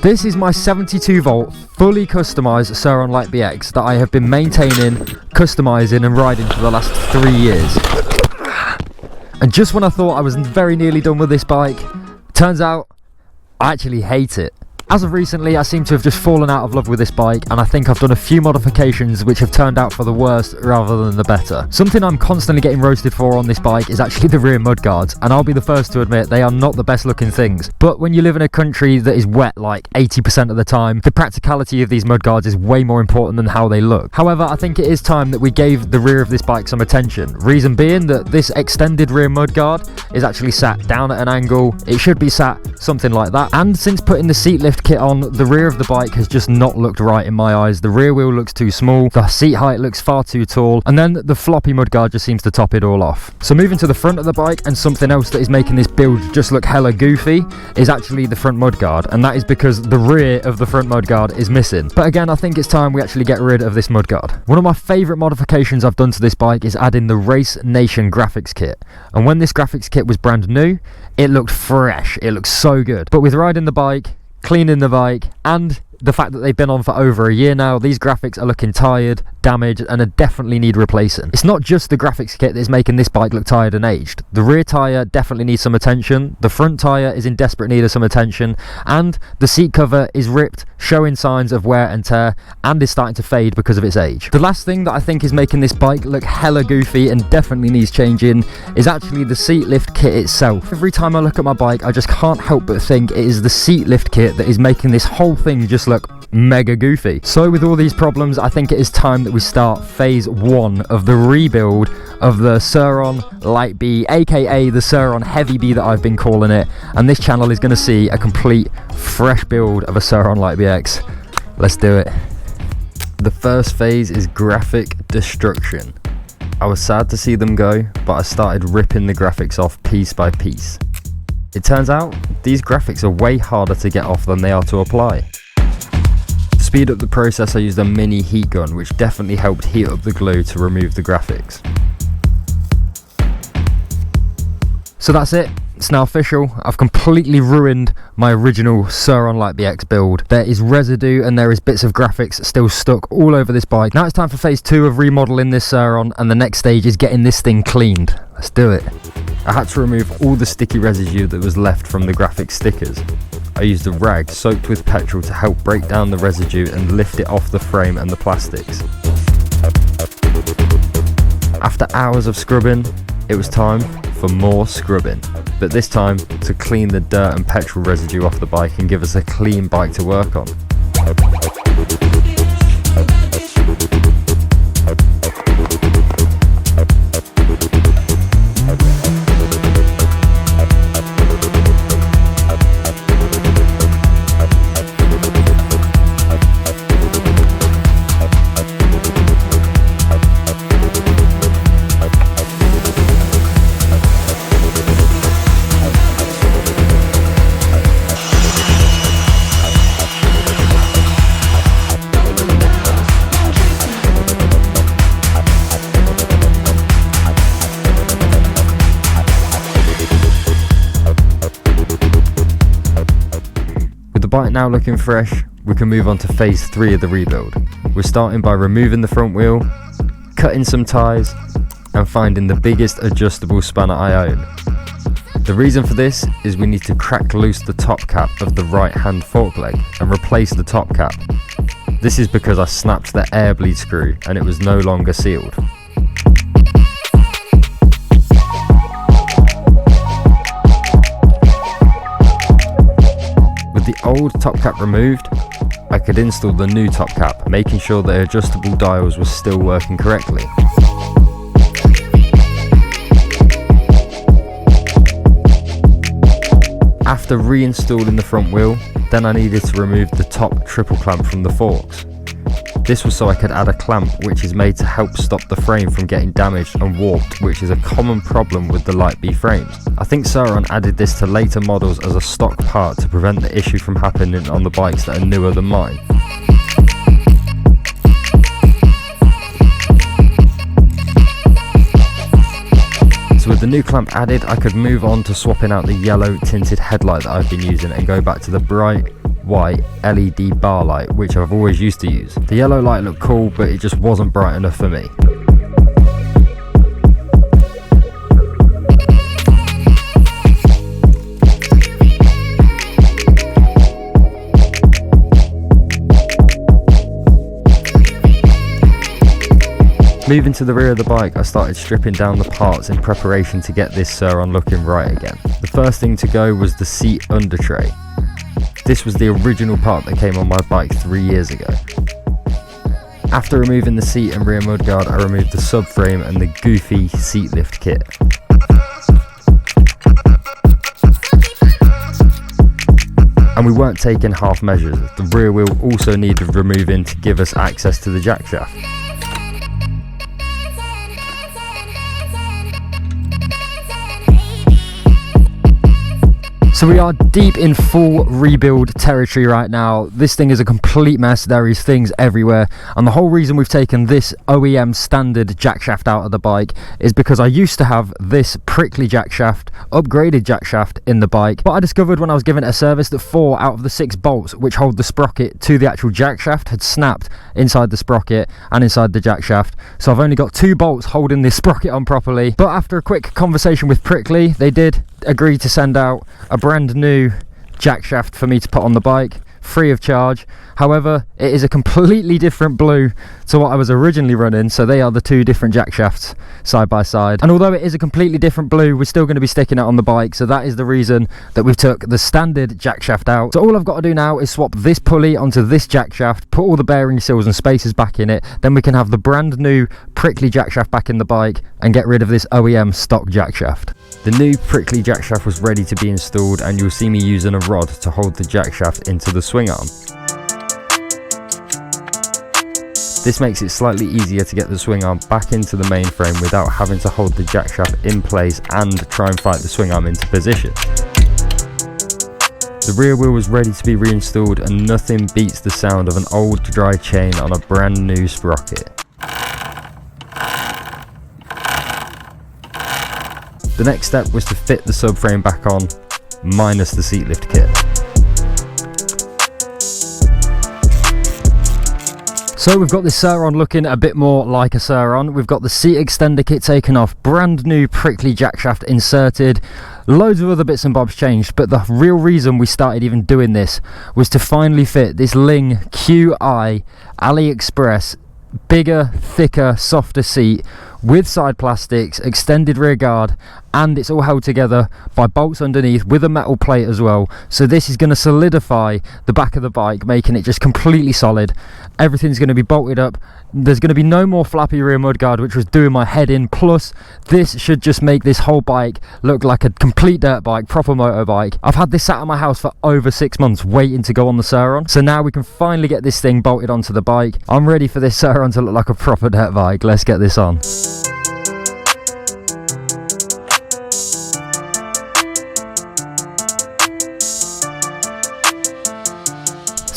This is my 72 volt fully customised Surron Light BX that I have been maintaining, customising and riding for the last 3 years. And just when I thought I was very nearly done with this bike, turns out I actually hate it. As of recently, I seem to have just fallen out of love with this bike, and I think I've done a few modifications which have turned out for the worst rather than the better. Something I'm constantly getting roasted for on this bike is actually the rear mudguards, and I'll be the first to admit they are not the best looking things. But when you live in a country that is wet like 80% of the time, the practicality of these mudguards is way more important than how they look. However, I think it is time that we gave the rear of this bike some attention. Reason being that this extended rear mudguard is actually sat down at an angle. It should be sat something like that. And since putting the seat lift kit on, the rear of the bike has just not looked right in my eyes. The rear wheel looks too small, the seat height looks far too tall, and then the floppy mudguard just seems to top it all off. So moving to the front of the bike, and something else that is making this build just look hella goofy is actually the front mudguard, and that is because the rear of the front mudguard is missing. But again, I think it's time we actually get rid of this mudguard. One of my favourite modifications I've done to this bike is adding the Race Nation graphics kit, and when this graphics kit was brand new, it looked fresh, it looked so good. But with riding the bike, cleaning the bike, and the fact that they've been on for over a year now, these graphics are looking tired, damaged, and definitely need replacing. It's not just the graphics kit that is making this bike look tired and aged. The rear tyre definitely needs some attention, the front tyre is in desperate need of some attention, and the seat cover is ripped, showing signs of wear and tear, and is starting to fade because of its age. The last thing that I think is making this bike look hella goofy and definitely needs changing is actually the seat lift kit itself. Every time I look at my bike, I just can't help but think it is the seat lift kit that is making this whole thing just look mega goofy. So with all these problems, I think it is time that we start phase 1 of the rebuild of the Surron Light B, aka the Surron Heavy B that I've been calling it, and this channel is going to see a complete fresh build of a Surron Light BX. Let's do it. The first phase is graphic destruction. I was sad to see them go, but I started ripping the graphics off piece by piece. It turns out these graphics are way harder to get off than they are to apply. To speed up the process, I used a mini heat gun, which definitely helped heat up the glue to remove the graphics. So that's it, it's now official. I've completely ruined my original Surron Light BX build. There is residue and there is bits of graphics still stuck all over this bike. Now it's time for phase 2 of remodeling this Surron, and the next stage is getting this thing cleaned. Let's do it. I had to remove all the sticky residue that was left from the graphic stickers. I used a rag soaked with petrol to help break down the residue and lift it off the frame and the plastics. After hours of scrubbing, it was time for more scrubbing, but this time to clean the dirt and petrol residue off the bike and give us a clean bike to work on. Bike now looking fresh, we can move on to phase 3 of the rebuild. We're starting by removing the front wheel, cutting some ties, and finding the biggest adjustable spanner I own. The reason for this is we need to crack loose the top cap of the right hand fork leg and replace the top cap. This is because I snapped the air bleed screw and it was no longer sealed. The old top cap removed, I could install the new top cap, making sure the adjustable dials were still working correctly. After reinstalling the front wheel, then I needed to remove the top triple clamp from the forks. This was so I could add a clamp which is made to help stop the frame from getting damaged and warped, which is a common problem with the Light B frames. I think Surron added this to later models as a stock part to prevent the issue from happening on the bikes that are newer than mine. So with the new clamp added, I could move on to swapping out the yellow tinted headlight that I've been using and go back to the bright white LED bar light, which I've always used to use. The yellow light looked cool, but it just wasn't bright enough for me. Moving to the rear of the bike, I started stripping down the parts in preparation to get this Surron looking right again. The first thing to go was the seat under tray. This was the original part that came on my bike 3 years ago. After removing the seat and rear mudguard, I removed the subframe and the goofy seat lift kit. And we weren't taking half measures. The rear wheel also needed removing to give us access to the jack shaft. So we are deep in full rebuild territory right now. This thing is a complete mess. There is things everywhere. And the whole reason we've taken this OEM standard jack shaft out of the bike is because I used to have this prickly jack shaft, upgraded jack shaft in the bike. But I discovered when I was giving it a service that 4 out of the 6 bolts which hold the sprocket to the actual jack shaft had snapped inside the sprocket and inside the jack shaft. So I've only got 2 bolts holding this sprocket on properly. But after a quick conversation with Prickly, they did agree to send out a brand new jack shaft for me to put on the bike, free of charge. However, it is a completely different blue to what I was originally running, so they are the 2 different jack shafts side by side. And although it is a completely different blue, we're still going to be sticking it on the bike, so that is the reason that we've took the standard jack shaft out. So all I've got to do now is swap this pulley onto this jack shaft, put all the bearing seals and spacers back in it, then we can have the brand new prickly jack shaft back in the bike and get rid of this OEM stock jack shaft. The new prickly jack shaft was ready to be installed, and you'll see me using a rod to hold the jack shaft into the swing arm. This makes it slightly easier to get the swing arm back into the main frame without having to hold the jack shaft in place and try and fight the swing arm into position. The rear wheel was ready to be reinstalled, and nothing beats the sound of an old dry chain on a brand new sprocket. The next step was to fit the subframe back on, minus the seat lift kit. So we've got this Surron looking a bit more like a Surron. We've got the seat extender kit taken off, brand new prickly jack shaft inserted, loads of other bits and bobs changed, but the real reason we started even doing this was to finally fit this Ling QI AliExpress bigger, thicker, softer seat with side plastics, extended rear guard, and it's all held together by bolts underneath with a metal plate as well. So this is going to solidify the back of the bike, making it just completely solid. Everything's going to be bolted up. There's going to be no more flappy rear mudguard, which was doing my head in. Plus, this should just make this whole bike look like a complete dirt bike, proper motorbike. I've had this sat at my house for over 6 months waiting to go on the Surron. So now we can finally get this thing bolted onto the bike. I'm ready for this Surron to look like a proper dirt bike. Let's get this on.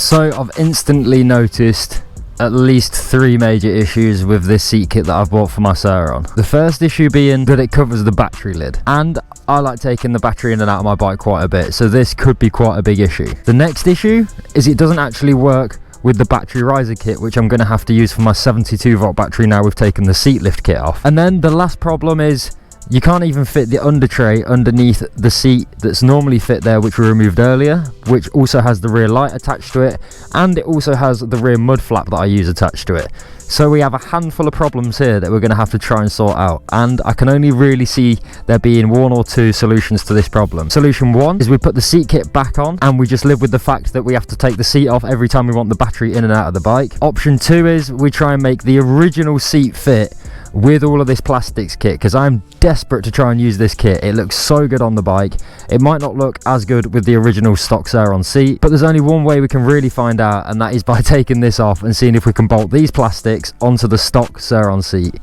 So I've instantly noticed at least 3 major issues with this seat kit that I've bought for my Surron. The first issue being that it covers the battery lid, and I like taking the battery in and out of my bike quite a bit, so this could be quite a big issue. The next issue is it doesn't actually work with the battery riser kit, which I'm going to have to use for my 72 volt battery now we've taken the seat lift kit off. And then the last problem is you can't even fit the under tray underneath the seat that's normally fit there, which we removed earlier, which also has the rear light attached to it, and it also has the rear mud flap that I use attached to it. So we have a handful of problems here that we're going to have to try and sort out, and I can only really see there being 1 or 2 solutions to this problem. Solution 1 is we put the seat kit back on and we just live with the fact that we have to take the seat off every time we want the battery in and out of the bike. Option 2 is we try and make the original seat fit with all of this plastics kit, because I'm desperate to try and use this kit. It looks so good on the bike. It might not look as good with the original stock Surron seat, but there's only one way we can really find out, and that is by taking this off and seeing if we can bolt these plastics onto the stock Surron seat.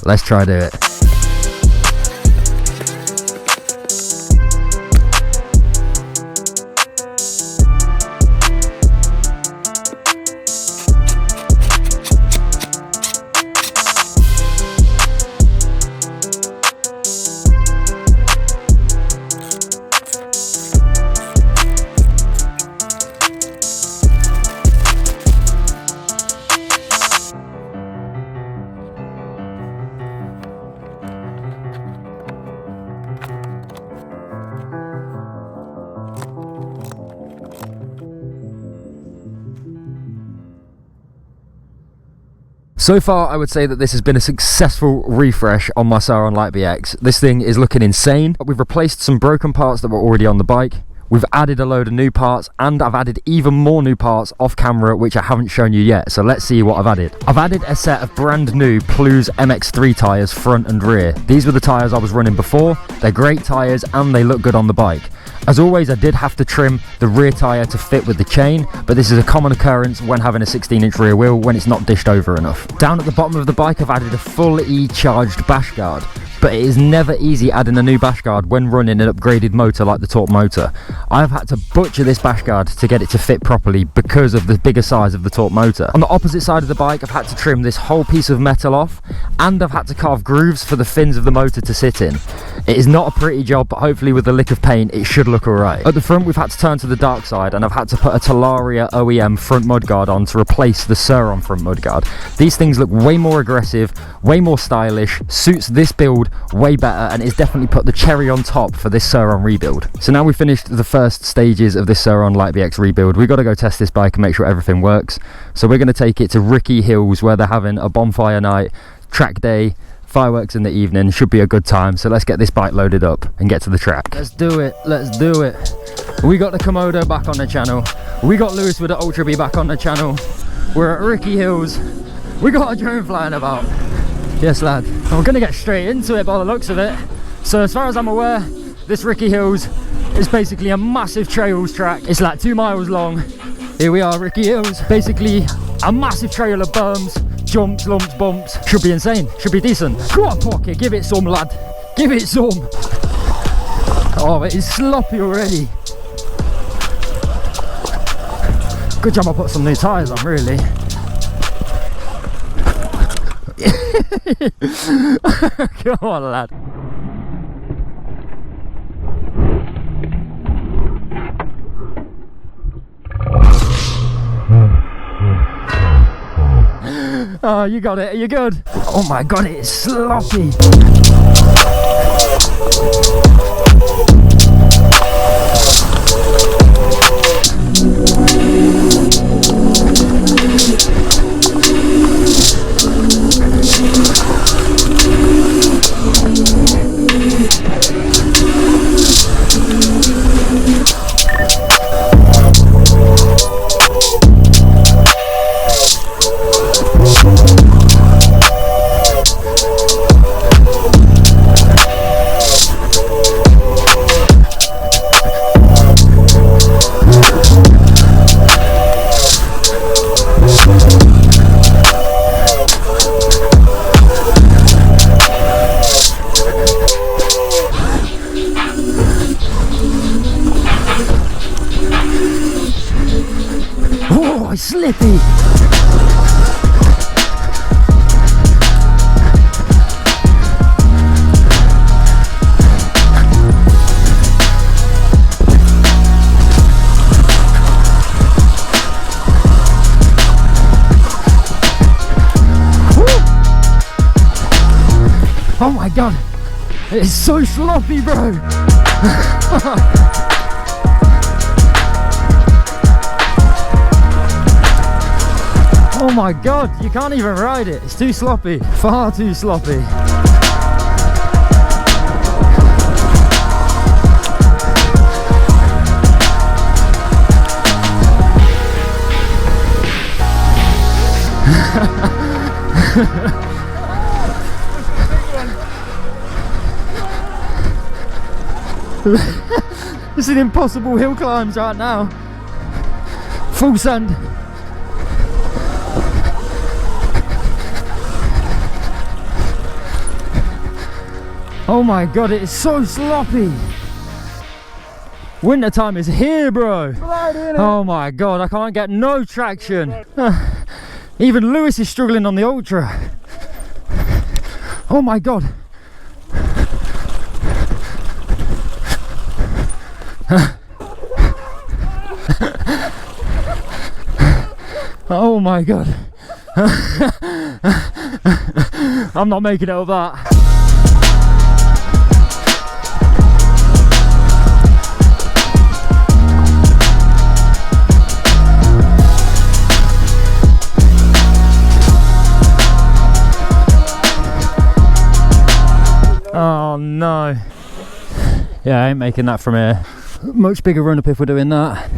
Let's try do it. So far, I would say that this has been a successful refresh on my Surron Light BX. This thing is looking insane. We've replaced some broken parts that were already on the bike. We've added a load of new parts, and I've added even more new parts off camera, which I haven't shown you yet. So let's see what I've added. I've added a set of brand new Plus MX3 tyres, front and rear. These were the tyres I was running before. They're great tyres and they look good on the bike. As always, I did have to trim the rear tyre to fit with the chain, but this is a common occurrence when having a 16-inch rear wheel when it's not dished over enough. Down at the bottom of the bike, I've added a fully charged bash guard. But it is never easy adding a new bash guard when running an upgraded motor like the Torque motor. I've had to butcher this bash guard to get it to fit properly because of the bigger size of the Torque motor. On the opposite side of the bike, I've had to trim this whole piece of metal off, and I've had to carve grooves for the fins of the motor to sit in. It is not a pretty job, but hopefully with a lick of paint it should look alright. At the front, we've had to turn to the dark side, and I've had to put a Talaria OEM front mudguard on to replace the Surron front mudguard. These things look way more aggressive, way more stylish, suits this build way better, and it's definitely put the cherry on top for this Surron rebuild. So now we've finished the first stages of this Surron Light BX rebuild. We've got to go test this bike and make sure everything works. So we're going to take it to rik-e-Hills, where they're having a bonfire night, track day, fireworks in the evening. Should be a good time. So let's get this bike loaded up and get to the track. Let's do it. Let's do it. We got the Komodo back on the channel. We got Lewis with the Ultra B back on the channel. We're at rik-e-Hills. We got a drone flying about. Yes, lad. And we're going to get straight into it by the looks of it. So as far as I'm aware, this rik-e-Hills is basically a massive trails track. It's like 2 miles long. Here we are, rik-e-Hills. Basically a massive trail of berms, jumps, lumps, bumps. Should be insane. Should be decent. Go on, Pocket. Give it some, lad. Give it some. Oh, it is sloppy already. Good job I put some new tyres on, really. Come on, lad. Oh, you got it. Are you good? Oh my god, it's sloppy. Oh, it's slippy. Oh my god, it's so sloppy, bro. Oh my god, you can't even ride it. It's too sloppy. Far too sloppy. It's an impossible hill climbs right now. Full send. Oh my god, it is so sloppy. Winter time is here, bro. Oh my god, I can't get no traction. Even Lewis is struggling on the Ultra. Oh my god. Oh my god. I'm not making it up that. Yeah, I ain't making that from here. Much bigger run up if we're doing that.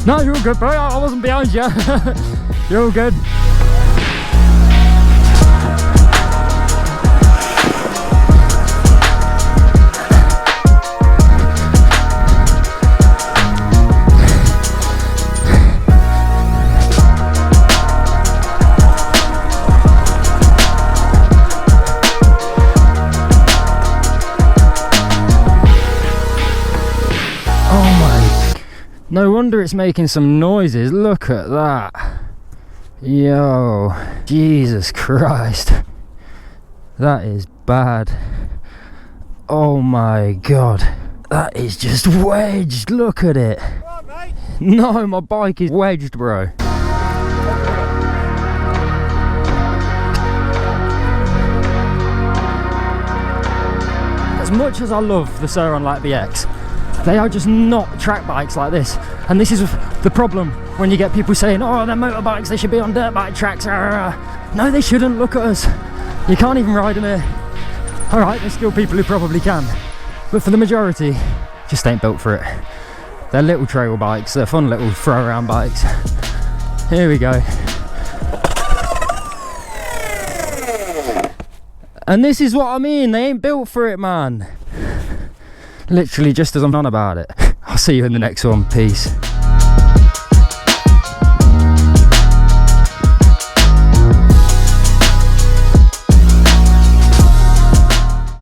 No, you're all good, bro. I wasn't behind you. You're all good. No wonder it's making some noises. Look at that. Yo, Jesus Christ. That is bad. Oh my God. That is just wedged. Look at it. What, mate? No, my bike is wedged, bro. As much as I love the Surron Light BX, they are just not track bikes like this. And this is the problem when you get people saying, oh, they're motorbikes, they should be on dirt bike tracks. No, they shouldn't. Look at us. You can't even ride them here. All right, there's still people who probably can. But for the majority, just ain't built for it. They're little trail bikes. They're fun little throw around bikes. Here we go. And this is what I mean. They ain't built for it, man. Literally just as I'm on about it. I'll see you in the next one. Peace.